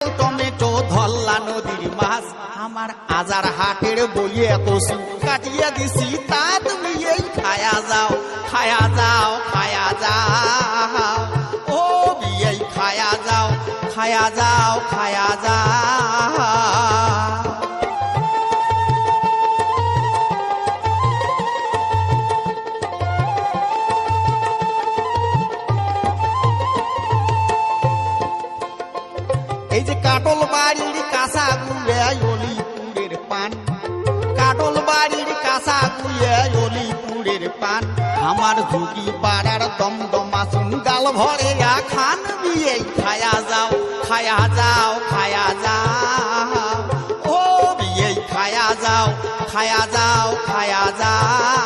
Tomato Dhalla নদীর মাছ আমার আজার হাটের বইয়ে এত কাটিয়ে দিছি তা তুমি এই খায়া যাও খায়া যাও খায়া যাও ও বিয়ে খায়া যাও খায়া যাও খায়া যাও। এই যে কাটল বাড়ির কাঁচা গুয়ে অলিপুরের পান, কাটল বাড়ির কাঁচা গুয়ে অলিপুরের পান আমার ঝুঁকি পাড়ার দমদমা শুন গাল ভরে খান বিয়ে খায়া যাও খায়া যাও খায়া যাও ও বিয়ে খায়া যাও খায়া যাও খায়া যাও।